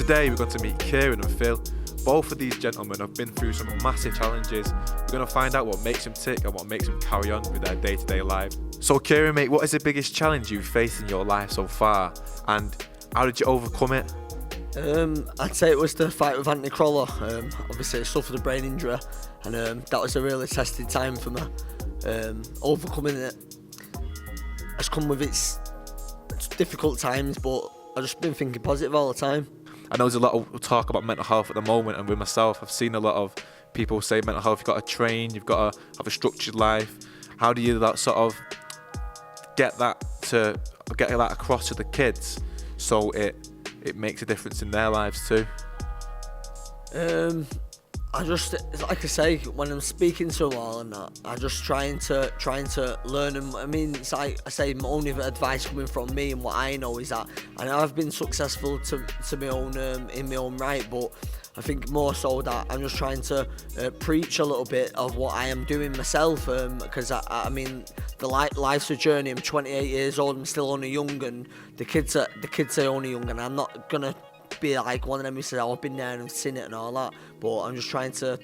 today we're going to meet Kieran and Phil. Both of these gentlemen have been through some massive challenges. We're going to find out what makes them tick and what makes them carry on with their day-to-day lives. So Kieran, mate, what is the biggest challenge you've faced in your life so far, and how did you overcome it? I'd say it was the fight with Anthony Crawler. Obviously I suffered a brain injury, and that was a really tested time for me. Overcoming it has come with its difficult times, but I've just been thinking positive all the time. I know there's a lot of talk about mental health at the moment, and with myself, I've seen a lot of people say mental health, you've got to train, you've got to have a structured life. How do you sort of get that across to the kids so it makes a difference in their lives too? I just, like I say, when I'm speaking to them all and that, I'm just trying to learn them. I mean, it's like I say, my only advice coming from me and what I know is that I know I've been successful to my own in my own right, but I think more so that I'm just trying to preach a little bit of what I am doing myself, because I mean, life's a journey. I'm 28 years old, I'm still only young, and the kids are only young, and I'm not gonna be like one of them who says, oh, I've been there and I've seen it and all that, but I'm just trying to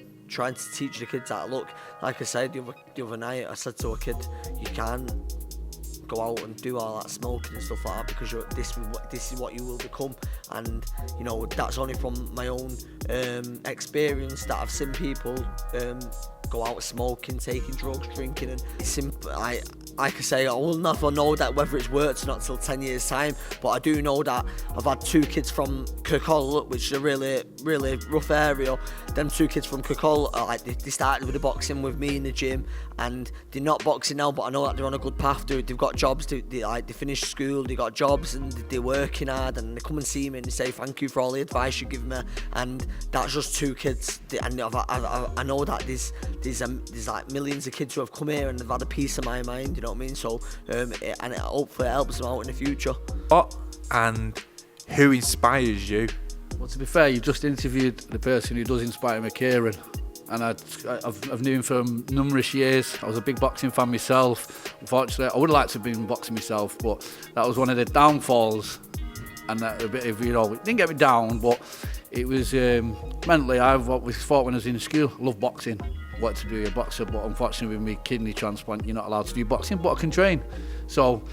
teach the kids that, look, like I said the other night, I said to a kid, you can't go out and do all that smoking and stuff like that, because this is what you will become. And you know, that's only from my own experience, that I've seen people go out smoking, taking drugs, drinking, and it's simple. Like I say, I will never know that whether it's worked or not till 10 years time, but I do know that I've had 2 kids from Kirkall, which is a really, really rough area. Them 2 kids from Kirkall, they started with the boxing with me in the gym, and they're not boxing now, but I know that they're on a good path. They've got jobs, they finished school, they got jobs, and they're working hard, and they come and see me and they say thank you for all the advice you give me. And that's just 2 kids, and I know that there's like millions of kids who have come here and they've had a piece of my mind, you know what I mean? So and hopefully it helps them out in the future. What and who inspires you? Well, to be fair, you just interviewed the person who does inspire me, Kieran, and I've known him for numerous years. I was a big boxing fan myself. Unfortunately, I would have liked to have been boxing myself, but that was one of the downfalls, and that a bit of, you know, it didn't get me down, but it was mentally. I've always thought when I was in school, I love boxing. Wanted to be a boxer, but unfortunately with my kidney transplant, you're not allowed to do boxing, but I can train. So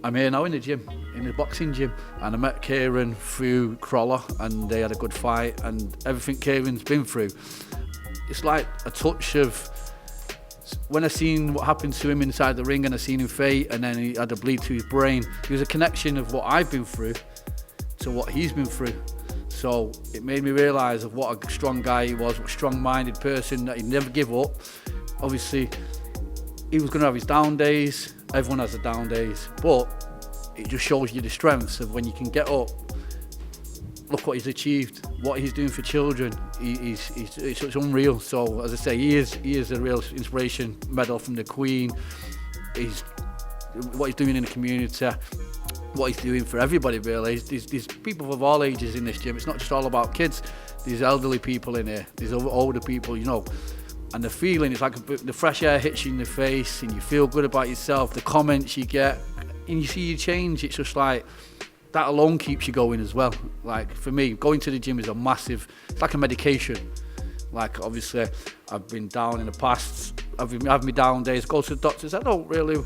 I'm here now in the gym, in the boxing gym, and I met Kieran through Crawler, and they had a good fight, and everything Kieran's been through, it's like a touch of, when I seen what happened to him inside the ring and I seen him fight, and then he had a bleed to his brain, there was a connection of what I've been through to what he's been through. So it made me realise of what a strong guy he was, what a strong-minded person, that he'd never give up. Obviously, he was going to have his down days. Everyone has the down days, but it just shows you the strengths of when you can get up. Look what he's achieved, what he's doing for children. It's unreal. So as I say, he is a real inspiration. Medal from the Queen. What he's doing in the community. What he's doing for everybody, really. There's people of all ages in this gym. It's not just all about kids. There's elderly people in here. There's older people, you know. And the feeling, it's like the fresh air hits you in the face, and you feel good about yourself. The comments you get, and you see you change. It's just like, that alone keeps you going as well. Like for me, going to the gym is a massive, it's like a medication. Like obviously, I've been down in the past. I've had my down days. Go to the doctors. I don't really.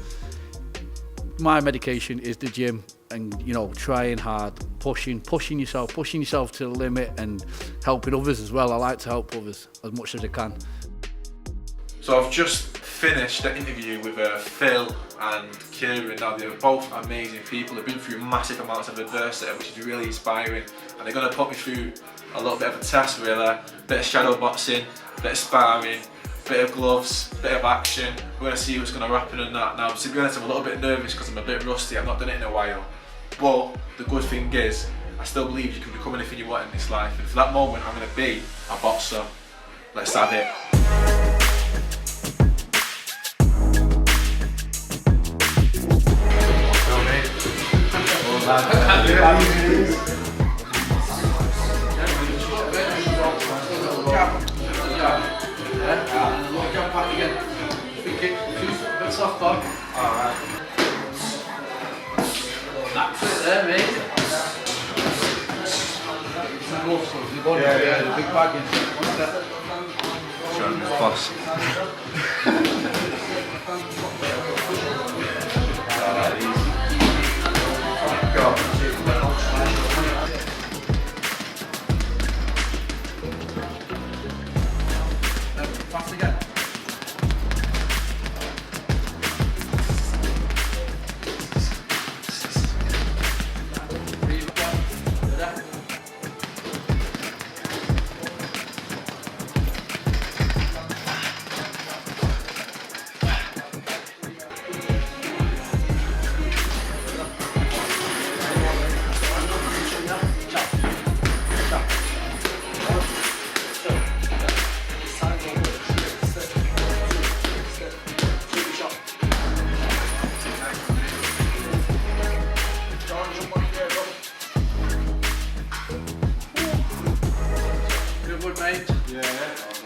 My medication is the gym, and you know, trying hard, pushing yourself to the limit, and helping others as well. I like to help others as much as I can. So I've just finished the interview with Phil and Kieran. Now they're both amazing people. They've been through massive amounts of adversity, which is really inspiring, and they're going to put me through a little bit of a test, really. Bit of shadow boxing, bit of sparring, bit of gloves, bit of action. We're going to see what's going to happen in that. Now, to be honest, I'm a little bit nervous because I'm a bit rusty. I've not done it in a while. But the good thing is, I still believe you can become anything you want in this life. And for that moment, I'm going to be a boxer. Let's have it. Soft dog. Alright. That's it there, mate. the gloves, so the body, the big bag in. What's that? Showing his boss. Fast again. Good, mate. Yeah.